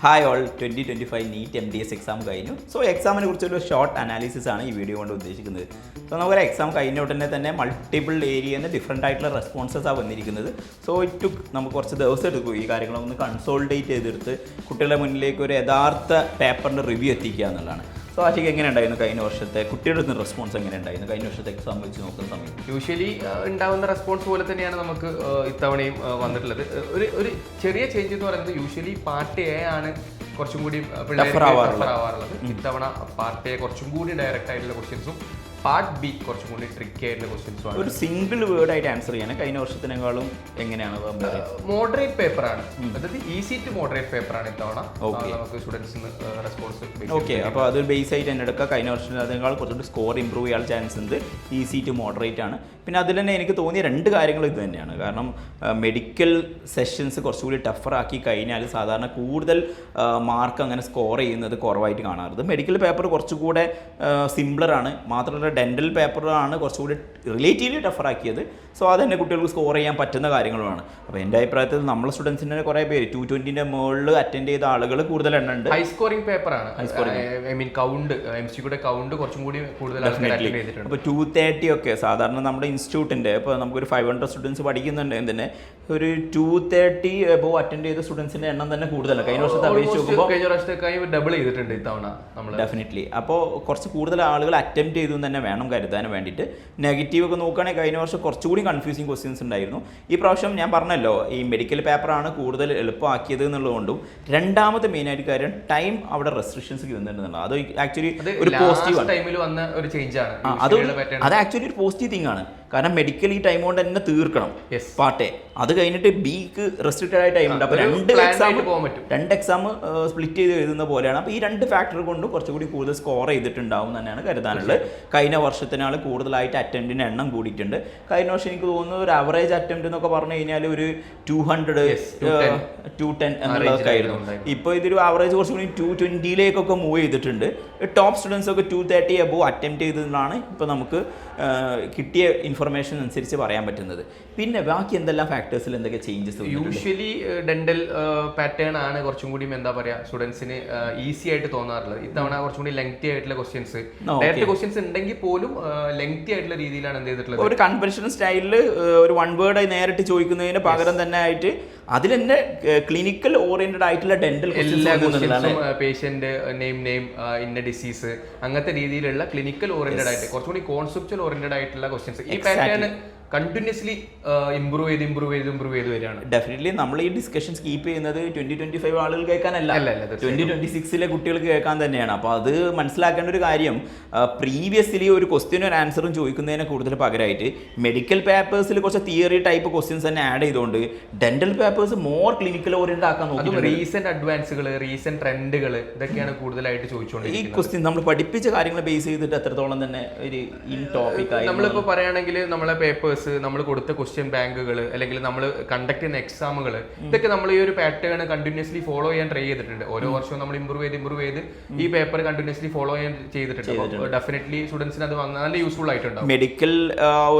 Hi all 2025 NEET MDS exam കഴിഞ്ഞു. So എക്സാമിനെ കുറിച്ചൊരു ഷോർട്ട് അനാലിസിസ് ആണ് ഈ വീഡിയോ കൊണ്ട് ഉദ്ദേശിക്കുന്നത്. സോ നമുക്കൊരു എക്സാം കഴിഞ്ഞ ഉടനെ തന്നെ മൾട്ടിപ്പിൾ ഏരിയയിൽ നിന്ന് ഡിഫറെൻ്റ് ആയിട്ടുള്ള റെസ്പോൺസസ് ആണ് വന്നിരിക്കുന്നത്. സോ നമുക്ക് കുറച്ച് ദിവസം എടുക്കും ഈ കാര്യങ്ങളൊന്ന് കൺസോൾഡേറ്റ് ചെയ്തെടുത്ത് കുട്ടികളുടെ മുന്നിലേക്ക് ഒരു യഥാർത്ഥ പേപ്പറിൻ്റെ റിവ്യൂ എത്തിക്കുക എന്നുള്ളതാണ്. സോ ആശിക്ക് എങ്ങനെ ഉണ്ടായിരുന്നു കഴിഞ്ഞ വർഷത്തെ കുട്ടികളുടെ നിന്ന് റെസ്പോൺസ് എങ്ങനെ ഉണ്ടായിരുന്നു കഴിഞ്ഞ വർഷത്തെ എക്സാം വെച്ച് നോക്കുന്ന സമയത്ത്? യൂഷ്വലി ഉണ്ടാകുന്ന റെസ്പോൺസ് പോലെ തന്നെയാണ് നമുക്ക് ഇത്തവണയും വന്നിട്ടുള്ളത്. ഒരു ചെറിയ ചേഞ്ച് എന്ന് പറയുന്നത് യൂഷ്വലി പാർട്ട് എ ആണ് കുറച്ചും കൂടി ആവാറുള്ളത്. ഇത്തവണ പാർട്ട് എ കുറച്ചും കൂടി ഡയറക്റ്റ് ആയിട്ടുള്ള ക്വസ്റ്റ്യൻസും പാർട്ട് ബി കുറച്ചും കൂടി ട്രിക്കി ആയിട്ടുള്ള ക്വസ്റ്റ്യൻസും ആണ്. ഒരു സിംഗിൾ വേർഡ് ആയിട്ട് ആൻസർ ചെയ്യാൻ കഴിഞ്ഞ വർഷത്തിനേക്കാളും എങ്ങനെയാണ് മോഡറേറ്റ് പേപ്പറാണ്, അതായത് ഈസി ടു മോഡറേറ്റ് പേപ്പറാണ് ഇത്തവണ നമുക്ക് സ്റ്റുഡൻസിന് റെസ്പോൺസ്. ഓക്കെ, അപ്പോൾ അതൊരു ബേസ് ആയിട്ട് തന്നെ എടുക്കുക. കഴിഞ്ഞ വർഷത്തിനേക്കാൾ കുറച്ചുകൂടി സ്കോർ ഇമ്പ്രൂവ് ചെയ്യാൻ ചാൻസ് ഉണ്ട്. ഈസി ടു മോഡറേറ്റ് ആണ്. പിന്നെ അതിൽ തന്നെ എനിക്ക് തോന്നിയ രണ്ട് കാര്യങ്ങൾ ഇത് തന്നെയാണ്. കാരണം മെഡിക്കൽ സെഷൻസ് കുറച്ചുകൂടി ടഫറാക്കി കഴിഞ്ഞാൽ സാധാരണ കൂടുതൽ മാർക്ക് അങ്ങനെ സ്കോർ ചെയ്യുന്നത് കുറവായിട്ട് കാണാറുണ്ട്. മെഡിക്കൽ പേപ്പർ കുറച്ചുകൂടെ സിംപ്ലറാണ്. മാത്രമല്ല ഡെൻ്റൽ പേപ്പറാണ് കുറച്ചുകൂടി റിലേറ്റീവ്ലി ടഫറാക്കിയത്. സോ അത് തന്നെ കുട്ടികൾക്ക് സ്കോർ ചെയ്യാൻ പറ്റുന്ന കാര്യങ്ങളുമാണ്. അപ്പോൾ എൻ്റെ അഭിപ്രായത്തിൽ നമ്മളെ സ്റ്റുഡൻസിൻ്റെ കുറേ പേര് 220 മുകളിൽ അറ്റൻഡ് ചെയ്ത ആളുകൾ കൂടുതൽ എണ്ണം ഉണ്ട്. ഹൈ സ്കോറിംഗ് പേപ്പറാണ്. ഐ മീൻ കൗണ്ട് MCQയുടെ കൗണ്ട് കുറച്ചും കൂടി കൂടുതൽ. അപ്പോൾ 230 ഒക്കെ സാധാരണ നമ്മുടെ ഇൻസ്റ്റിറ്റ്യൂട്ടിൻ്റെ ഇപ്പോൾ നമുക്കൊരു 500 സ്റ്റുഡൻസ് പഠിക്കുന്നുണ്ടെങ്കിൽ തന്നെ ഒരു 230 എബോവ് അറ്റൻഡ് ചെയ്ത സ്റ്റുഡൻസിൻ്റെ എണ്ണം തന്നെ കൂടുതലാണ് കഴിഞ്ഞ വർഷത്തെ അപേക്ഷിച്ച് നോക്കുമ്പോൾ. കഴിഞ്ഞ വർഷത്തേക്കായി ഡബിൾ ചെയ്തിട്ടുണ്ട് ഇത്തവണ നമ്മൾ. ഡെഫിനറ്റ്ലി. അപ്പോൾ കുറച്ച് കൂടുതൽ ആളുകൾ അറ്റംപ്റ്റ് ചെയ്തു തന്നെ വേണം കരുതാൻ വേണ്ടിയിട്ട്. നെഗറ്റീവ് ഒക്കെ നോക്കുകയാണെങ്കിൽ കഴിഞ്ഞ വർഷം കുറച്ചുകൂടി കൺഫ്യൂസിങ് ക്വസ്റ്റ്യൻസ് ഉണ്ടായിരുന്നു. ഈ പ്രാവശ്യം ഞാൻ പറഞ്ഞല്ലോ ഈ മെഡിക്കൽ പേപ്പറാണ് കൂടുതൽ എളുപ്പമാക്കിയത് എന്നുള്ളതുകൊണ്ടും രണ്ടാമത്തെ മെയിനായിട്ട് കാര്യം ടൈം അവിടെ റെസ്ട്രിക്ഷൻസ് വന്നിട്ടുണ്ടെന്നുള്ളത്. അത് ആക്ച്വലി ഒരു പോസിറ്റീവ് ടൈമിൽ വന്ന ഒരു ചേഞ്ച് ആണ്. അത് ആക്ച്വലി ഒരു പോസിറ്റീവ് തിങ് ആണ്. കാരണം മെഡിക്കൽ ഈ ടൈം കൊണ്ട് തന്നെ തീർക്കണം പാർട്ട് എ. അത് കഴിഞ്ഞിട്ട് ബിക്ക് റെസ്ട്രിക്റ്റഡ് ആയ ടൈം ഉണ്ട്. അപ്പോൾ രണ്ട് എക്സാം സ്പ്ലിറ്റ് ചെയ്ത് എഴുതുന്ന പോലെയാണ്. അപ്പോൾ ഈ രണ്ട് ഫാക്ടർ കൊണ്ട് കുറച്ചുകൂടി കൂടുതൽ സ്കോർ ചെയ്തിട്ടുണ്ടാവും തന്നെയാണ് കരുതാനുള്ളത്. കഴിഞ്ഞ വർഷത്തിനാൾ കൂടുതലായിട്ട് അറ്റംപ്റ്റിൻ്റെ എണ്ണം കൂടിയിട്ടുണ്ട്. കഴിഞ്ഞ വർഷം എനിക്ക് തോന്നുന്നു ഒരു അവറേജ് അറ്റംപ്റ്റ് എന്നൊക്കെ പറഞ്ഞു കഴിഞ്ഞാൽ ഒരു 200 210 എന്നുള്ളതൊക്കെ ആയിരുന്നു. ഇപ്പോൾ ഇതൊരു ആവറേജ് കുറച്ചുകൂടി 220 മൂവ് ചെയ്തിട്ടുണ്ട്. ടോപ്പ് സ്റ്റുഡൻസ് ഒക്കെ 230 എബോവ് അറ്റംപ്റ്റ് ചെയ്തതാണ് ഇപ്പോൾ നമുക്ക് കിട്ടിയ ഇൻഫർമേഷൻ അനുസരിച്ച് പറയാൻ പറ്റുന്നത്. പിന്നെ ബാക്കി എന്തെല്ലാം ഫാക്ടേഴ്സിൽ എന്തൊക്കെ ചേഞ്ചസ്? യൂഷ്വലി ഡെന്റൽ പാറ്റേൺ ആണ് കുറച്ചും കൂടി എന്താ പറയുക സ്റ്റുഡൻസിന് ഈസി ആയിട്ട് തോന്നാറുള്ളത്. ഇത്തവണ കുറച്ചും കൂടി ലെങ്തി ആയിട്ടുള്ള ക്വസ്റ്റ്യൻസ്, ഡയറക്റ്റ് ക്വസ്റ്റ്യൻസ് ഉണ്ടെങ്കിൽ പോലും ലെങ്തി ആയിട്ടുള്ള രീതിയിലാണ് എന്ത് ചെയ്തിട്ടുള്ളത്. ഒരു കൺവെൻഷൻ സ്റ്റൈലിൽ ഒരു വൺ വേർഡ് നേരിട്ട് ചോദിക്കുന്നതിന് പകരം തന്നെ ആയിട്ട് അതിൽ തന്നെ ക്ലിനിക്കൽ ഓറിയന്റഡ് ആയിട്ടുള്ള ഡെന്റൽ എല്ലാ ക്വസ്റ്റ്യൻസും പേഷ്യന്റ് നെയിം ഇന്ന ഡിസീസ് അങ്ങനത്തെ രീതിയിലുള്ള ക്ലിനിക്കൽ ഓറിയന്റഡ് ആയിട്ട് കുറച്ചുകൂടി കോൺസെപ്ച്വൽ ഓറിയന്റഡ് ആയിട്ടുള്ള ക്വസ്റ്റ്യൻസ്. ഈ പാറ്റേൺ കണ്ടിന്യൂസ്ലി ഇമ്പ്രൂവ് ചെയ്ത് വരികയാണ്. ഡെഫിനറ്റ്ലി നമ്മൾ ഈ ഡിസ്കഷൻസ് കീപ്പ് ചെയ്യുന്നത് 2025 ആളുകൾ കേൾക്കാനല്ല, 2026 കുട്ടികൾക്ക് കേൾക്കാൻ തന്നെയാണ്. അപ്പോൾ അത് മനസ്സിലാക്കേണ്ട ഒരു കാര്യം, പ്രീവിയസ്ലി ഒരു ക്വസ്റ്റ്യനും ഒരു ആൻസറും ചോദിക്കുന്നതിന് കൂടുതൽ പകരമായിട്ട് മെഡിക്കൽ പേപ്പേഴ്സിൽ കുറച്ച് തിയറി ടൈപ്പ് ക്വസ്റ്റ്യൻസ് തന്നെ ആഡ് ചെയ്തുകൊണ്ട് dental papers more clinical oriented ആക്കാൻ നോക്കി. റീസെന്റ് അഡ്വാൻസുകൾ, റീസെന്റ് ട്രെൻഡുകൾ ഇതൊക്കെയാണ് കൂടുതലായിട്ട് ചോദിച്ചുകൊണ്ടിരിക്കുന്നത്. ഈ ക്വസ്റ്റ്യൻ നമ്മൾ പഠിപ്പിച്ച കാര്യങ്ങൾ ബേസ് ചെയ്തിട്ട് എത്രത്തോളം തന്നെ ഒരു ഇൻ ടോപ്പിക് ആയി. നമ്മളിപ്പോൾ പറയുകയാണെങ്കിൽ നമ്മളെ പേപ്പേഴ്സ്, നമ്മൾ കൊടുത്ത ക്വസ്റ്റ്യൻ ബാങ്കുകൾ, അല്ലെങ്കിൽ നമ്മൾ കണ്ടക്ട് ചെയ്യുന്ന എക്സാമുകൾ, ഇതൊക്കെ നമ്മൾ ഈ ഒരു പാറ്റേൺ കണ്ടിന്യൂസ്ലി ഫോളോ ചെയ്യാൻ ട്രൈ ചെയ്തിട്ടുണ്ട്. ഓരോ വർഷവും നമ്മൾ ഇമ്പ്രൂവ് ചെയ്ത് ഈ പേപ്പർ കണ്ടിന്യൂസ്ലി ഫോളോ ചെയ്യാൻ ചെയ്തിട്ടുണ്ട്. ഡെഫിനറ്റ്ലി സ്റ്റുഡൻസിന് അത് നല്ല യൂസ്ഫുൾ ആയിട്ടുണ്ട്. മെഡിക്കൽ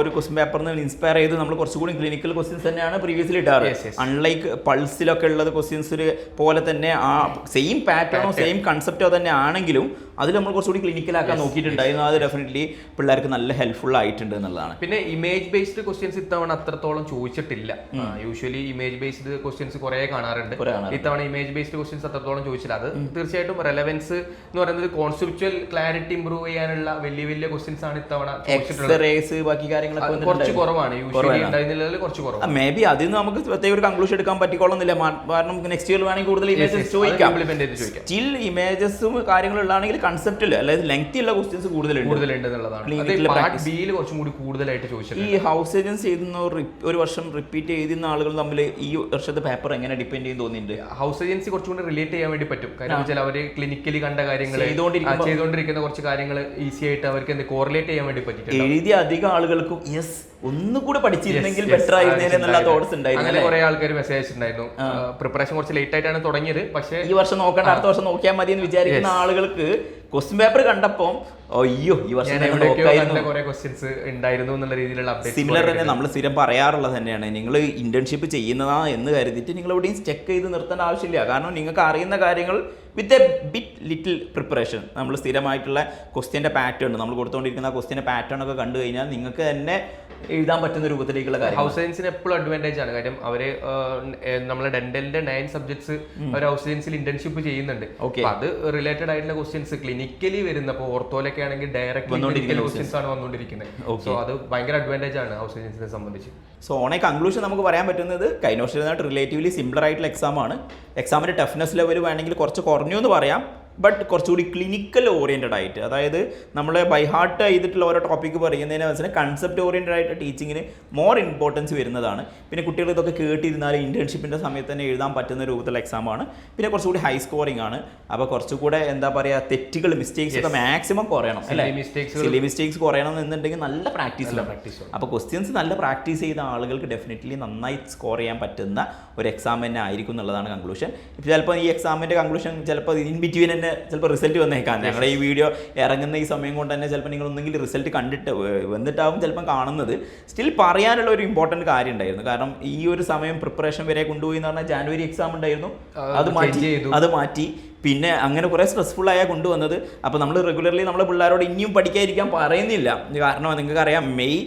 ഒരു ക്വസ്റ്റ്യൻ പേപ്പറിന് ഇൻസ്പയർ ചെയ്ത് നമ്മൾ കുറച്ചുകൂടി ക്ലിനിക്കൽ ക്വസ്റ്റ്യൻസ് തന്നെയാണ് പ്രീവിയസ്ലി ഇടാറ്. അൺലൈക്ക് പൾസിലൊക്കെ ഉള്ളത് ക്വസ്റ്റ്യൻസ് പോലെ തന്നെ ആ സെയിം പാറ്റേണോ സെയിം കൺസെപ്റ്റോ തന്നെ ആണെങ്കിലും അതിൽ നമ്മൾ കുറച്ചുകൂടി ക്ലിനിക്കലാക്കാൻ നോക്കിയിട്ടുണ്ടായിരുന്നു. അത് ഡെഫിനറ്റ്ലി പിള്ളേർക്ക് നല്ല ഹെൽപ്ഫുൾ ആയിട്ടുണ്ട് എന്നുള്ളതാണ്. പിന്നെ ഇമേജ് ബേസ്ഡ് ക്വസ്റ്റ്യൻസ് ഇത്തവണ അത്രത്തോളം ചോദിച്ചിട്ടില്ല. യൂഷ്വലി ഇമേജ് ബേസ്ഡ് ക്വസ്റ്റ്യൻസ് കുറേ കാണാറുണ്ട്. ഇത്തവണ ഇമേജ് ബേസ്ഡ് ക്വസ്റ്റ്യൻസ് അത്രത്തോളം ചോദിച്ചില്ല. അത് തീർച്ചയായിട്ടും റെലവൻസ് എന്ന് പറയുന്നത് കോൺസെപ്ച്വൽ ക്ലാരിറ്റി ഇമ്പ്രൂവ് ചെയ്യാനുള്ള വലിയ ക്വസ്റ്റ്യൻസ് ആണ് ഇത്തവണ ബാക്കി കാര്യങ്ങളൊക്കെ കുറച്ച് കുറവാണ്. യൂഷ്വലി ഉണ്ടായിരുന്നില്ല, കുറച്ച് കുറവാണ്. മേ ബി അതിൽ നമുക്ക് പ്രത്യേക ഒരു കൺക്ലൂഷൻ എടുക്കാൻ പറ്റിക്കോളുന്നില്ല. കാരണം നെക്സ്റ്റ് ഇയർ വേണമെങ്കിൽ കൂടുതൽ ഇമേജസ് ചോദിക്കാം. സ്റ്റിൽ ഇമേജസും കാര്യങ്ങളുള്ളതാണെങ്കിൽ കൺസെപ്റ്റിൽ അതായത് ലെങ്തി ഉള്ള ക്വസ്റ്റ്യൻസ് കൂടുതലുണ്ട് എന്നുള്ളതാണ്. ഈ ഹൗസ് ഏജൻസി ചെയ്യുന്ന ഒരു വർഷം റിപ്പീറ്റ് ചെയ്യുന്ന ആളുകൾ തമ്മിൽ ഈ വർഷത്തെ പേപ്പർ എങ്ങനെ ഡിപ്പെൻഡ് ചെയ്യും തോന്നിയിട്ടുണ്ട്? ഹൗസ് ഏജൻസി കുറച്ചുകൂടി റിലേറ്റ് ചെയ്യാൻ വേണ്ടി പറ്റും. കാരണം വെച്ചാൽ അവർ ക്ലിനിക്കലി കണ്ട കാര്യങ്ങൾ, ചെയ്തുകൊണ്ടിരിക്കുന്ന കുറച്ച് കാര്യങ്ങൾ ഈസി ആയിട്ട് അവർക്ക് കോറിലേറ്റ് ചെയ്യാൻ വേണ്ടി പറ്റും. എഴുതിയ അധികം ആളുകൾക്കും യെസ് ഒന്നുകൂടെ പഠിച്ചിരുന്നെങ്കിൽ ബെറ്റർ ആയിരുന്നേനെ എന്നുള്ള തോട്ട്സ് ഉണ്ടായിരുന്നു. അങ്ങനെ കുറെ ആൾക്കാർ മെസ്സേജ് ഉണ്ടായിരുന്നു. പ്രിപ്പറേഷൻ കുറച്ച് ലേറ്റ് ആയിട്ടാണ് തുടങ്ങിയത്, പക്ഷേ ഈ വർഷം നോക്കേണ്ട അടുത്ത വർഷം നോക്കിയാൽ മതി എന്ന് വിചാരിക്കുന്ന ആളുകൾക്ക് ക്വസ്റ്റ്യൻ പേപ്പർ കണ്ടപ്പോൾ അയ്യോ ഈ വർഷം സിമിലർ തന്നെ നമ്മൾ സ്ഥിരം പറയാറുള്ളത് തന്നെയാണ്. നിങ്ങൾ ഇന്റേൺഷിപ്പ് ചെയ്യുന്നതാ എന്ന് കരുതിയിട്ട് നിങ്ങൾ എവിടെയും ചെക്ക് ചെയ്ത് നിർത്തേണ്ട ആവശ്യമില്ല. കാരണം നിങ്ങൾക്ക് അറിയുന്ന കാര്യങ്ങൾ വിത്ത് എ ലിറ്റിൽ പ്രിപ്പറേഷൻ, നമ്മൾ സ്ഥിരമായിട്ടുള്ള ക്വസ്റ്റ്യൻ്റെ പാറ്റേൺ, നമ്മൾ കൊടുത്തുകൊണ്ടിരിക്കുന്ന ക്വസ്റ്റ്യൻ്റെ പാറ്റേൺ ഒക്കെ കണ്ടു കഴിഞ്ഞാൽ നിങ്ങൾക്ക് തന്നെ എഴുതാൻ പറ്റുന്ന രൂപത്തിലേക്കുള്ള കാര്യം. ഹൗസ് സയൻസിന് എപ്പോഴും അഡ്വാൻറ്റേജ് ആണ്. കാര്യം അവര് നമ്മളെ ഡെന്റലിന്റെ 9 സബ്ജക്ട്സ് അവർ ഹൗസ് സയൻസിൽ ഇന്റേൺഷിപ്പ് ചെയ്യുന്നുണ്ട്. അത് റിലേറ്റഡ് ആയിട്ടുള്ള ക്വസ്റ്റ്യൻസ് ക്ലിനിക്കലി വരുന്ന, ഇപ്പോൾ ഓർത്തോലൊക്കെ ആണെങ്കിൽ ഡയറക്റ്റ് ക്വസ്റ്റ്യൻസ് ആണ് വന്നുകൊണ്ടിരിക്കുന്നത്. സോ അത് ഭയങ്കര അഡ്വാൻറ്റേജ് ആണ് ഹൗസ് സയൻസിനെ സംബന്ധിച്ച്. സോ ഓൺ എ കൺക്ലൂഷൻ നമുക്ക് പറയാൻ പറ്റുന്നത് കഴിഞ്ഞ വർഷമായിട്ട് റിലേറ്റീവ്ലി സിംപിളർ ആയിട്ടുള്ള എക്സാം ആണ്. എക്സാമിന്റെ ടഫ്നെസ് ലെവൽ വേണമെങ്കിൽ കുറച്ച് കുറഞ്ഞു എന്ന് പറയാം, ബട്ട് കുറച്ചുകൂടി ക്ലിനിക്കൽ ഓറിയൻറ്റഡ് ആയിട്ട്, അതായത് നമ്മൾ ബൈ ഹാർട്ട് ചെയ്തിട്ടുള്ള ഓരോ ടോപ്പിക്ക് പറയുന്നതിന് മനസ്സിലായി കൺസെപ്റ്റ് ഓറിയൻറ്റഡ് ആയിട്ട് ടീച്ചിങ്ങിന് മോർ ഇമ്പോർട്ടൻസ് വരുന്നതാണ്. പിന്നെ കുട്ടികൾ ഇതൊക്കെ കേട്ടിരുന്നാൽ ഇന്റേൺഷിപ്പിൻ്റെ സമയത്ത് തന്നെ എഴുതാൻ പറ്റുന്ന രൂപത്തിലുള്ള എക്സാമാണ്. പിന്നെ കുറച്ചുകൂടി ഹൈ സ്കോറിംഗ് ആണ്. അപ്പോൾ കുറച്ചുകൂടെ എന്താ പറയുക, തെറ്റുകൾ മിസ്റ്റേക്സ് ഒക്കെ മാക്സിമം കുറയണം അല്ലേ, സിലി മിസ്റ്റേക്സ് കുറയണം എന്നുണ്ടെങ്കിൽ നല്ല പ്രാക്ടീസ്. അപ്പോൾ ക്വസ്റ്റ്യൻസ് നല്ല പ്രാക്ടീസ് ചെയ്ത ആളുകൾക്ക് ഡെഫിനറ്റ്ലി നന്നായി സ്കോർ ചെയ്യാൻ പറ്റുന്ന ഒരു എക്സാം തന്നെ ആയിരിക്കും എന്നുള്ളതാണ് കൺക്ലൂഷൻ. ഇപ്പോൾ ചിലപ്പോൾ ഈ എക്സാമിൻ്റെ കൺക്ലൂഷൻ ചിലപ്പോൾ ഇൻ ബിറ്റ്വീൻ തന്നെ ചിലപ്പോൾ റിസൾട്ട് വന്നേക്കാം. ഞങ്ങളുടെ ഈ വീഡിയോ ഇറങ്ങുന്ന ഈ സമയം കൊണ്ട് തന്നെ ചിലപ്പോൾ നിങ്ങൾ ഒന്നെങ്കിൽ റിസൾട്ട് കണ്ടിട്ട് വന്നിട്ടാവും ചിലപ്പോൾ കാണുന്നത്. സ്റ്റിൽ പറയാനുള്ള ഒരു ഇമ്പോർട്ടൻറ്റ് കാര്യം ഉണ്ടായിരുന്നു. കാരണം ഈ ഒരു സമയം പ്രിപ്പറേഷൻ വരെ കൊണ്ടുപോയി എന്ന് പറഞ്ഞാൽ ജാനുവരി എക്സാം ഉണ്ടായിരുന്നു, അത് മാറ്റി പിന്നെ അങ്ങനെ കുറേ സ്ട്രെസ്ഫുള്ളായാണ് കൊണ്ടുവന്നത്. അപ്പോൾ നമ്മൾ റെഗുലർലി നമ്മളെ പിള്ളേരോട് ഇനിയും പഠിക്കാതിരിക്കാൻ പറയുന്നില്ല. കാരണം നിങ്ങൾക്കറിയാം മെയ്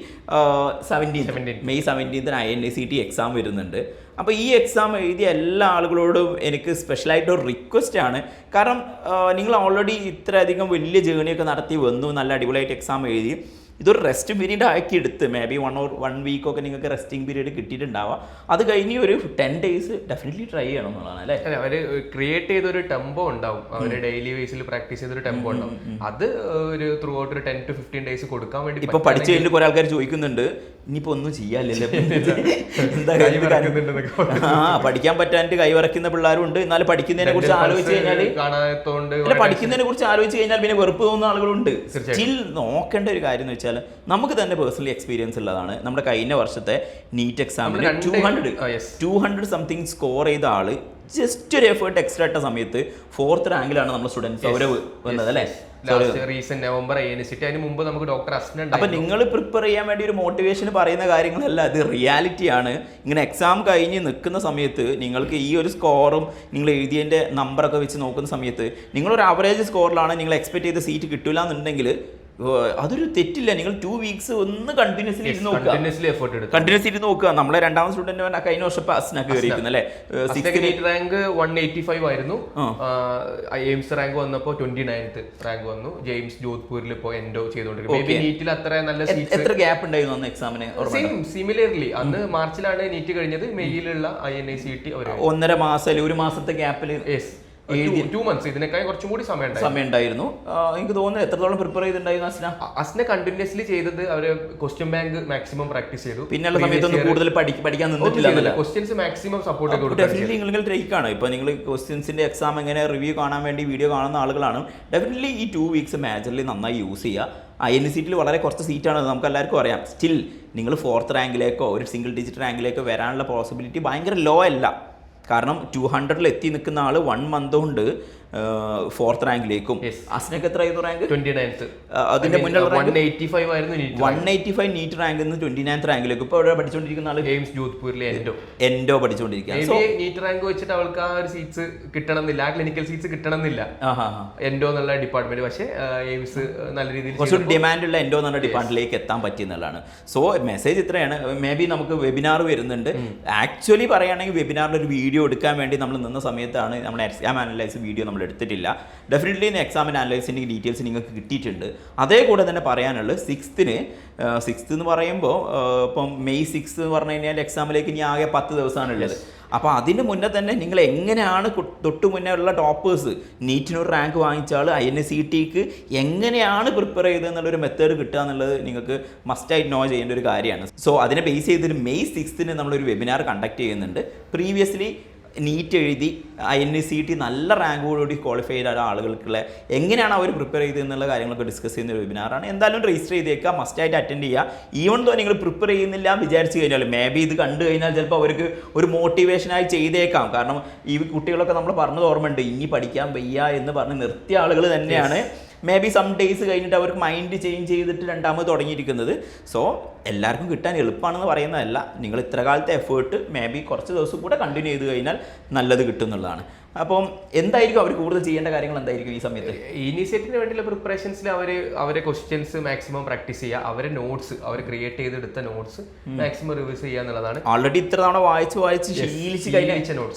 17 INACT എക്സാം വരുന്നുണ്ട്. അപ്പോൾ ഈ എക്സാം എഴുതിയ എല്ലാ ആളുകളോടും എനിക്ക് സ്പെഷ്യലായിട്ടൊരു റിക്വസ്റ്റ് ആണ്. കാരണം നിങ്ങൾ ഓൾറെഡി ഇത്രയധികം വലിയ ജേണിയൊക്കെ നടത്തി വന്നു, നല്ല അടിപൊളിയായിട്ട് എക്സാം എഴുതി, ഇതൊരു റെസ്റ്റ് പീരീഡ് ആക്കി എടുത്ത് മേ ബി 1 വീക്ക് ഒക്കെ നിങ്ങൾക്ക് റെസ്റ്റിംഗ് പീരീഡ് കിട്ടിയിട്ടുണ്ടാവാം. അത് കഴിഞ്ഞ് ഒരു 10 days ഡെഫിനറ്റ്ലി ട്രൈ ചെയ്യണം എന്നുള്ളതാണ് അല്ലേ. അവർ ക്രിയേറ്റ് ചെയ്തൊരു ടെമ്പോ ഉണ്ടാവും, അവർ ഡെയിലി ബേസിൽ പ്രാക്ടീസ് ചെയ്തൊരു ടെമ്പോ ഉണ്ടാവും. അത് ഒരു ത്രൂ ഔട്ട് ഒരു 10 to 15 days കൊടുക്കാൻ വേണ്ടി. ഇപ്പൊ പഠിച്ചു കഴിഞ്ഞിട്ട് കുറെ ആൾക്കാർ ചോദിക്കുന്നുണ്ട് ഇനിയിപ്പോ ഒന്നും ചെയ്യാനില്ലല്ലോ, എന്താ പഠിക്കാൻ പറ്റാണ്ട് കൈവറക്കുന്ന പിള്ളേരും ഉണ്ട്. എന്നാലും പഠിക്കുന്നതിനെ കുറിച്ച് ആലോചിച്ച് കഴിഞ്ഞാൽ പിന്നെ വെറുപ്പ് തോന്നുന്ന ആളുകളുണ്ട്. സ്റ്റിൽ നോക്കേണ്ട ഒരു കാര്യം എന്ന് വെച്ചാൽ നമുക്ക് തന്നെ പേഴ്സണലി എക്സ്പീരിയൻസ് ഉള്ളതാണ്. നമ്മുടെ കഴിഞ്ഞ വർഷത്തെ നീറ്റ് എക്സാമിന് 200 സംതിങ് സ്കോർ ചെയ്ത ആള് ജസ്റ്റ് ഒരു എഫേർട്ട് എക്സ്ട്രാ ഇട്ട സമയത്ത് 4th റാങ്കിലാണ് നമ്മുടെ സ്റ്റുഡൻസ് അവര് വന്നത് അല്ലേ. നവംബർ INACT, അതിന് മുമ്പ് നമുക്ക് ഡോക്ടർ അസ്ന. അപ്പൊ നിങ്ങൾ പ്രിപ്പയർ ചെയ്യാൻ വേണ്ടി ഒരു മോട്ടിവേഷൻ പറയുന്ന കാര്യങ്ങളല്ല, അത് റിയാലിറ്റിയാണ്. ഇങ്ങനെ എക്സാം കഴിഞ്ഞ് നിൽക്കുന്ന സമയത്ത് നിങ്ങൾക്ക് ഈ ഒരു സ്കോറും നിങ്ങൾ എഴുതിയതിന്റെ നമ്പറൊക്കെ വെച്ച് നോക്കുന്ന സമയത്ത് നിങ്ങളൊരു ആവറേജ് സ്കോറിലാണ് നിങ്ങൾ എക്സ്പെക്ട് ചെയ്ത സീറ്റ് കിട്ടില്ല എന്നുണ്ടെങ്കിൽ അതൊരു തെറ്റില്ല. നിങ്ങൾ 2 weeks ഒന്ന് കണ്ടിന്യൂസ്ലി ഇരുന്ന് നോക്കുക. നമ്മളെ രണ്ടാമത്തെ സ്റ്റുഡന്റ് കഴിഞ്ഞ വർഷം അസ്ന കയറിയിരിക്കുന്നു അല്ലേ. റാങ്ക് 185 ആയിരുന്നു. എയിംസ് റാങ്ക് വന്നപ്പോൾ 29th റാങ്ക് വന്നു. ജെയിംസ് ജോധ്പൂരിൽ ഇപ്പോൾ എൻഡോ ചെയ്തുകൊണ്ടിരിക്കുന്നു. നീറ്റിൽ അത്ര നല്ല എത്ര ഗ്യാപ്പ് ഉണ്ടായിരുന്നു അന്ന് എക്സാമിന്? സിമിലർലി അന്ന് മാർച്ചിലാണ് നീറ്റ് കഴിഞ്ഞത്, മെയ്യിലുള്ള INACT 1.5 മാസം 1 മാസത്തെ ഗ്യാപ്പിൽ 2 months ഇതിനേക്കാൾ കുറച്ചും കൂടി സമയം ഉണ്ടായിരുന്നു. എനിക്ക് തോന്നുന്നു എത്രത്തോളം പ്രിപ്പയർ ചെയ്തിട്ടുണ്ടായിരുന്നു അസ്ന കണ്ടിന്യൂസ്ലി ചെയ്തത് അവര് ക്വസ്റ്റ്യൻ ബാങ്ക് മാക്സിമം പ്രാക്ടീസ് ചെയ്തു. പിന്നെയുള്ള സമയത്തൊന്നും കൂടുതൽ പഠിക്കാൻ നിന്നിട്ടില്ല. ക്വസ്റ്റ്യൻസ് മാക്സിമം സപ്പോർട്ട് ചെയ്തു. ഡെഫിനറ്റ്ലി നിങ്ങൾ ട്രൈക്കാണ്. ഇപ്പോൾ നിങ്ങൾ ക്വസ്റ്റ്യൻസിന്റെ എക്സാം എങ്ങനെ റിവ്യൂ കാണാൻ വേണ്ടി വീഡിയോ കാണുന്ന ആളുകളാണ്, ഡെഫിനറ്റ്ലി ഈ 2 weeks മേജർലി നന്നായി യൂസ് ചെയ്യുക. INACT വളരെ കുറച്ച് സീറ്റാണ്, നമുക്ക് എല്ലാവർക്കും അറിയാം. സ്റ്റിൽ നിങ്ങൾ 4th റാങ്കിലേക്കോ ഒരു സിംഗിൾ ഡിജിറ്റ് റാങ്കിലേക്കോ വരാനുള്ള പോസിബിലിറ്റി ഭയങ്കര ലോ അല്ല. കാരണം 200 എത്തി നിൽക്കുന്ന ആൾ 1 month കൊണ്ട് 4th റാങ്കിലേക്കും. അസ്നക്ക് എത്രയായിരുന്നു റാങ്ക്? 29th. അതിന്റെ മുന്നേ 185 ആയിരുന്നു. 185 നീറ്റ് റാങ്ക് 29th റാങ്കിലേക്ക്. ഇപ്പോൾ അവിടെ പഠിച്ചുകൊണ്ടിരിക്കുന്ന ആള് ജെയിംസ് ജോധ്പൂരിലെ എൻഡോ പഠിച്ചുകൊണ്ടിരിക്കുക. നീറ്റ് റാങ്ക് വെച്ചിട്ട് അവൾക്ക് ആ ഒരു സീറ്റ്സ് കിട്ടണമെന്നില്ല, ആ ക്ലിനിക്കൽ സീറ്റ്സ് കിട്ടണമെന്നില്ല എൻഡോ എന്നുള്ള ഡിപ്പാർട്ട്മെന്റ്. പക്ഷേ എയിംസ് നല്ല രീതിയിൽ കുറച്ചൊരു ഡിമാൻഡുള്ള എൻഡോ എന്നുള്ള ഡിപ്പാർട്ട്മെന്റിലേക്ക് എത്താൻ പറ്റിയെന്നുള്ളതാണ്. സോ മെസ്സേജ് ഇത്രയാണ്. മേ ബി നമുക്ക് വെബിനാർ വരുന്നുണ്ട്. ആക്ച്വലി പറയുകയാണെങ്കിൽ വെബിനാറിന്റെ ഒരു വീഡിയോ എടുക്കാൻ വേണ്ടി നമ്മൾ നിന്ന സമയത്താണ് നമ്മുടെ എക്സാം അനലൈസ് വീഡിയോ നമ്മൾ എടുത്തിട്ടില്ല. ഡെഫിനറ്റ്ലി എക്സാമിന് അനലൈസിൻ്റെ ഡീറ്റെയിൽസ് നിങ്ങൾക്ക് കിട്ടിയിട്ടുണ്ട്. അതേ കൂടെ തന്നെ പറയാനുള്ളത് 6th എന്ന് പറയുമ്പോൾ ഇപ്പം May 6 എന്ന് പറഞ്ഞു കഴിഞ്ഞാൽ എക്സാമിലേക്ക് ഇനി ആകെ 10 ദിവസമാണുള്ളത്. അപ്പോൾ അതിന് മുന്നേ തന്നെ നിങ്ങൾ എങ്ങനെയാണ് തൊട്ട് മുന്നേ ഉള്ള ടോപ്പേഴ്സ് നീറ്റിനൊരു റാങ്ക് വാങ്ങിച്ചാൽ INACTക്ക് എങ്ങനെയാണ് പ്രിപ്പയർ ചെയ്തതെന്നുള്ളൊരു മെത്തേഡ് കിട്ടുക എന്നുള്ളത് നിങ്ങൾക്ക് മസ്റ്റായിട്ട് നോ ചെയ്യേണ്ട ഒരു കാര്യമാണ്. സോ അതിനെ ബേസ് ചെയ്തിട്ട് May 6 നമ്മളൊരു വെബിനാർ കണ്ടക്ട് ചെയ്യുന്നുണ്ട്. പ്രീവിയസ്ലി നീറ്റ് എഴുതി INACT നല്ല റാങ്കോടുകൂടി ക്വാളിഫൈ ചെയ്ത ആളുകൾക്കുള്ള എങ്ങനെയാണ് അവർ പ്രിപ്പയർ ചെയ്തെന്നുള്ള കാര്യങ്ങളൊക്കെ ഡിസ്കസ് ചെയ്യുന്ന ഒരു വെബിനാറാണ്. എന്തായാലും രജിസ്റ്റർ ചെയ്തേക്കുക, മസ്റ്റായിട്ട് അറ്റൻഡ് ചെയ്യുക. ഈവൻ തോ നിങ്ങൾ പ്രിപ്പയർ ചെയ്യുന്നില്ല വിചാരിച്ചു കഴിഞ്ഞാൽ മേ ബി ഇത് കണ്ടു കഴിഞ്ഞാൽ ചിലപ്പോൾ അവർക്ക് ഒരു മോട്ടിവേഷനായി ചെയ്തേക്കാം. കാരണം ഈ കുട്ടികളൊക്കെ നമ്മൾ പറഞ്ഞത് ഓർമ്മയുണ്ട്, ഇനി പഠിക്കാൻ വയ്യ എന്ന് പറഞ്ഞ് നിർത്തിയ ആളുകൾ തന്നെയാണ് മേ ബി സം ഡേയ്സ് കഴിഞ്ഞിട്ട് അവർക്ക് മൈൻഡ് ചേഞ്ച് ചെയ്തിട്ട് രണ്ടാമത് തുടങ്ങിയിരിക്കുന്നത്. സോ എല്ലാവർക്കും കിട്ടാൻ എളുപ്പമാണെന്ന് പറയുന്നതല്ല, നിങ്ങൾ ഇത്ര കാലത്തെ എഫേർട്ട് മേ ബി കുറച്ച് ദിവസം കൂടെ കണ്ടിന്യൂ ചെയ്ത് കഴിഞ്ഞാൽ നല്ലത് കിട്ടും എന്നുള്ളതാണ്. അപ്പം എന്തായിരിക്കും അവർ കൂടുതൽ ചെയ്യേണ്ട കാര്യങ്ങൾ എന്തായിരിക്കും ഈ സമയത്ത്? ഇനീഷ്യേറ്റീവിന് വേണ്ടിയുള്ള പ്രിപ്പറേഷൻസിൽ അവരെ ക്വസ്റ്റ്യൻസ് മാക്സിമം പ്രാക്ടീസ് ചെയ്യുക, അവരെ നോട്ട്സ് അവർ ക്രിയേറ്റ് ചെയ്തെടുത്ത നോട്ട്സ് മാക്സിമം റിവൈസ് ചെയ്യുക എന്നുള്ളതാണ്. ഓൾറെഡി ഇത്ര തവണ വായിച്ച്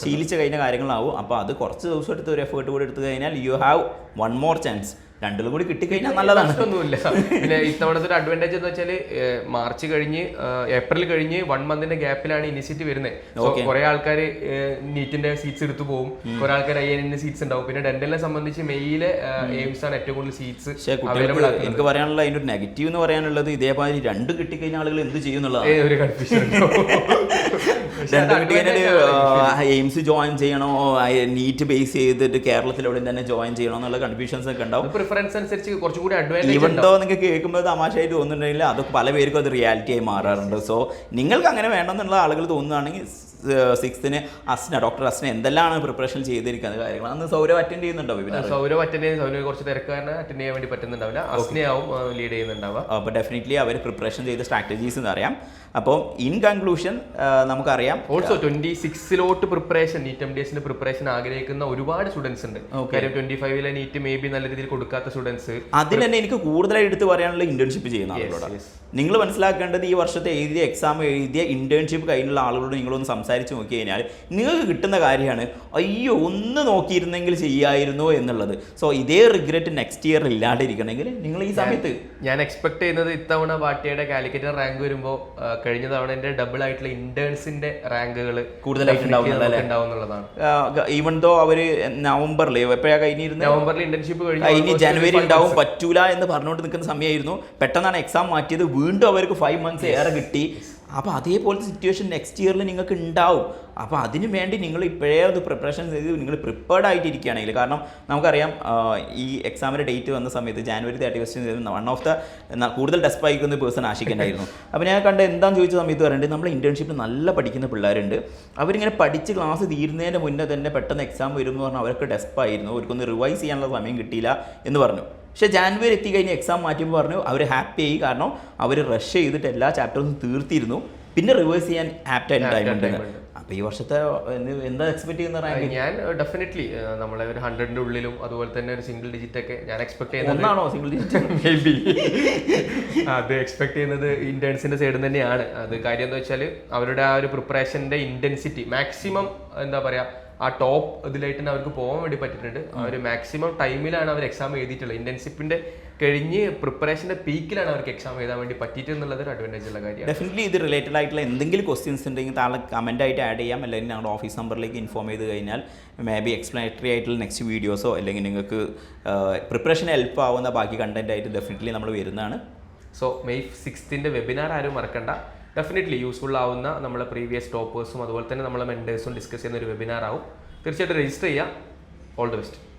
ശീലിച്ച കഴിഞ്ഞ കാര്യങ്ങളാവും. അപ്പോൾ അത് കുറച്ച് ദിവസം എടുത്ത് ഒരു എഫേർട്ട് കൂടി എടുത്തു കഴിഞ്ഞാൽ you have one more chance. രണ്ടിലും കൂടി കിട്ടിക്കഴിഞ്ഞാൽ നല്ലതാണ്. ഒന്നുമില്ല. പിന്നെ ഇത്തവണത്തെ ഒരു അഡ്വാൻറ്റേജ് എന്ന് വെച്ചാൽ മാർച്ച് കഴിഞ്ഞ് ഏപ്രിൽ കഴിഞ്ഞ് 1 മന്തിന്റെ ഗ്യാപ്പിലാണ് ഇനിഷ്യേറ്റീവ് വരുന്നത്. കുറെ ആൾക്കാർ നീറ്റിന്റെ സീറ്റ്സ് എടുത്തു പോകും, കുറെ ആൾക്കാർ IIN സീറ്റ്സ് ഉണ്ടാവും. പിന്നെ ഡെന്റലിനെ സംബന്ധിച്ച് മെയിലെ എയിംസ് ആണ് ഏറ്റവും കൂടുതൽ സീറ്റ്സ് അവൈലബിൾ. എനിക്ക് പറയാനുള്ള അതിന്റെ ഒരു നെഗറ്റീവ് എന്ന് പറയാനുള്ളത് ഇതേമാതിരി 2 കിട്ടിക്കഴിഞ്ഞ ആളുകൾ എന്ത് ചെയ്യുന്നുള്ളതാണ്. ഒരു കൺഫ്യൂഷൻ. എയിംസ് ജോയിൻ ചെയ്യണോ, നീറ്റ് ബേസ് ചെയ്തിട്ട് കേരളത്തിലൂടെ തന്നെ ജോയിൻ ചെയ്യണോ എന്നുള്ള കൺഫ്യൂഷൻസ് ഒക്കെ ഉണ്ടാവും. പ്രിഫറൻസ് അനുസരിച്ച് കുറച്ചും കൂടി അഡ്വാൻറ്റേജ്. ഈവൻ ദോ നിങ്ങൾക്ക് കേൾക്കുമ്പോൾ തമാശയായിട്ട് തോന്നുന്നുണ്ടെങ്കിൽ അത് പല പേർക്കും അത് റിയാലിറ്റി ആയി മാറാറുണ്ട്. സോ നിങ്ങൾക്ക് അങ്ങനെ വേണമെന്നുള്ള ആളുകൾ തോന്നുകയാണെങ്കിൽ 6th ഡോക്ടർ അസ്ന എന്തെല്ലാം പ്രിപ്പറേഷൻ ചെയ്തിരിക്കുന്ന കാര്യങ്ങൾ അന്ന് സൗരവ് അറ്റൻഡ് ചെയ്യുന്നുണ്ടോ? സൗരവ് അറ്റൻഡ് ചെയ്യുന്ന സൗരവ് കുറച്ച് തിരക്കാരനെ അറ്റൻഡ് ചെയ്യാൻ വേണ്ടി പറ്റുന്നുണ്ടാവില്ല, അസ്നയാവും ലീഡ് ചെയ്യുന്നുണ്ടാവുക. അപ്പോൾ ഡെഫിനറ്റ്ലി അവർ പ്രിപ്പറേഷൻ ചെയ്ത സ്ട്രാറ്റജീസ് എന്ന് അറിയാം. അപ്പോൾ ഇൻ കൺക്ലൂഷൻ നമുക്കറിയാം ഓൾസോ 26 പ്രിപ്പറേഷൻ നീറ്റ് MDSന്റെ പ്രിപ്പറേഷൻ ആഗ്രഹിക്കുന്ന ഒരുപാട് സ്റ്റുഡൻസ് ഉണ്ട്. കാര്യം 25 നീറ്റ് മേ ബി നല്ല രീതിയിൽ കൊടുക്കാത്ത സ്റ്റുഡൻസ്. അതിൽ തന്നെ എനിക്ക് കൂടുതലായി എടുത്ത് പറയാനുള്ള ഇന്റേൺഷിപ്പ് ചെയ്യുന്ന ആളുകളോട് നിങ്ങൾ മനസ്സിലാക്കേണ്ടത് ഈ വർഷത്തെ എഴുതിയ എക്സാം എഴുതിയ ഇന്റേൺഷിപ്പ് കഴിഞ്ഞുള്ള ആളുകളോട് നിങ്ങളൊന്ന് സംസാരിച്ച് നോക്കി കഴിഞ്ഞാൽ നിങ്ങൾക്ക് കിട്ടുന്ന കാര്യമാണ് അയ്യോ ഒന്ന് നോക്കിയിരുന്നെങ്കിൽ ചെയ്യായിരുന്നു എന്നുള്ളത്. സോ ഇതേ റിഗ്രറ്റ് നെക്സ്റ്റ് ഇയർ ഇല്ലാണ്ടിരിക്കണമെങ്കിൽ നിങ്ങൾ ഈ സമയത്ത് ഞാൻ എക്സ്പെക്ട് ചെയ്യുന്നത് ഇത്തവണ പാർട്ടിയുടെ കാലിക്കറ്റ് റാങ്ക് വരുമ്പോൾ കഴിഞ്ഞ തവണ ഡബിൾ ആയിട്ടുള്ള ഇന്റേൺസിന്റെ റാങ്കുകൾ കൂടുതലായിട്ട് ഉണ്ടാവുന്നതാണ്. ഈവൻ ദോ അവര് നവംബറിൽ എപ്പോഴാണ് കഴിഞ്ഞിരുന്നത്? നവംബറിൽ ഇന്റേൺഷിപ്പ് കഴിഞ്ഞ് ജനുവരി ഉണ്ടാവും പറ്റൂല എന്ന് പറഞ്ഞുകൊണ്ട് നിൽക്കുന്ന സമയമായിരുന്നു. പെട്ടെന്നാണ് എക്സാം മാറ്റിയത്, വീണ്ടും അവർക്ക് 5 months ഏറെ കിട്ടി. അപ്പോൾ അതേപോലത്തെ സിറ്റുവേഷൻ നെക്സ്റ്റ് ഇയറിൽ നിങ്ങൾക്ക് ഉണ്ടാവും. അപ്പോൾ അതിന് വേണ്ടി നിങ്ങൾ ഇപ്പോഴേ അത് പ്രിപ്പറേഷൻ ചെയ്ത് നിങ്ങൾ പ്രിപ്പയർഡ് ആയിട്ടിരിക്കുകയാണെങ്കിൽ, കാരണം നമുക്കറിയാം ഈ എക്സാമിൻ്റെ ഡേറ്റ് വന്ന സമയത്ത് January 31 വൺ ഓഫ് ദ കൂടുതൽ ഡെസ്പ് ആയിക്കുന്ന പേഴ്സൺ ആഷിക്കുണ്ടായിരുന്നു. അപ്പോൾ ഞാൻ കണ്ട എന്താണെന്ന് ചോദിച്ച സമയത്ത് പറയുന്നത് നമ്മൾ ഇന്റേൺഷിപ്പിൽ നല്ല പഠിക്കുന്ന പിള്ളേരുണ്ട്, അവരിങ്ങനെ പഠിച്ച് ക്ലാസ് തീരുന്നതിന് മുന്നേ തന്നെ പെട്ടെന്ന് എക്സാം വരും എന്ന് പറഞ്ഞാൽ അവർക്ക് ഡെസ്പ് ആയിരുന്നു, അവർക്കൊന്ന് റിവൈസ് ചെയ്യാനുള്ള സമയം കിട്ടിയില്ല എന്ന് പറഞ്ഞു. പക്ഷേ ജാനുവരി എത്തിക്കഴിഞ്ഞ് എക്സാം മാറ്റുമ്പോൾ പറഞ്ഞു അവർ ഹാപ്പി ആയി, കാരണം അവർ റഷ് ചെയ്തിട്ട് എല്ലാ ചാപ്റ്റേഴ്സും തീർത്തിരുന്നു, പിന്നെ റിവേഴ്സ് ചെയ്യാൻ ആപ്റ്റ് ടൈം ഉണ്ട്. അപ്പോൾ ഈ വർഷത്തെ എന്താ എക്സ്പെക്ട് ചെയ്യുന്ന റാങ്ക്? ഞാൻ ഡെഫിനറ്റ്ലി നമ്മളെ ഒരു 100ന്റെ ഉള്ളിലും അതുപോലെ തന്നെ ഒരു സിംഗിൾ ഡിജിറ്റ് ഒക്കെ ഞാൻ എക്സ്പെക്ട് ചെയ്യുന്നത്. ഒന്നാണോ സിംഗിൾ ഡിജിറ്റ്? മേ ബി അത് എക്സ്പെക്ട് ചെയ്യുന്നത് ഇന്റേൺസിന്റെ സൈഡിൽ തന്നെയാണ്. അത് കാര്യം എന്താ വെച്ചാൽ അവരുടെ ആ ഒരു പ്രിപ്പറേഷന്റെ ഇന്റൻസിറ്റി മാക്സിമം എന്താ പറയുക ആ ടോപ്പ് ഇതിലായിട്ട് തന്നെ അവർക്ക് പോകാൻ വേണ്ടി പറ്റിയിട്ടുണ്ട്. ആ ഒരു മാക്സിമം ടൈമിലാണ് അവർ എക്സാം എഴുതിയിട്ടുള്ളത്. ഇന്റേൺഷിപ്പിന്റെ കഴിഞ്ഞ് പ്രിപ്പറേഷന്റെ പീക്കിലാണ് അവർക്ക് എക്സാം എഴുതാൻ വേണ്ടി പറ്റിയിട്ടുള്ളത് ഒരു അഡ്വാൻറ്റേജ് ഉള്ള കാര്യമാണ്. ഡെഫിനറ്റ്ലി ഇത് റിലേറ്റഡ് ആയിട്ടുള്ള എന്തെങ്കിലും ക്വസ്റ്റ്യൻസ് ഉണ്ടെങ്കിൽ താഴെ കമൻ്റ് ആയിട്ട് ആഡ് ചെയ്യാം, അല്ലെങ്കിൽ ഞങ്ങളുടെ ഓഫീസ് നമ്പറിലേക്ക് ഇൻഫോം ചെയ്ത് കഴിഞ്ഞാൽ മേ ബി എക്സ്പ്ലനേറ്ററി ആയിട്ടുള്ള നെക്സ്റ്റ് വീഡിയോസോ അല്ലെങ്കിൽ നിങ്ങൾക്ക് പ്രിപ്പറേഷൻ ഹെൽപ്പ് ആവുന്ന ബാക്കി കണ്ടന്റ് ആയിട്ട് ഡെഫിനറ്റ്ലി നമ്മൾ വരുന്നതാണ്. സോ May 6th വെബിനാർ ആരും മറക്കണ്ട. ഡെഫിനറ്റ്ലി യൂസ്ഫുൾ ആവുന്ന നമ്മളെ പ്രീവിയസ് ടോപ്പേഴ്സും അതുപോലെ തന്നെ നമ്മളെ മെൻറ്റേഴ്സും ഡിസ്കസ് ചെയ്യുന്ന ഒരു വെബിനാർ ആവും. തീർച്ചയായിട്ടും രജിസ്റ്റർ ചെയ്യുക. All the best.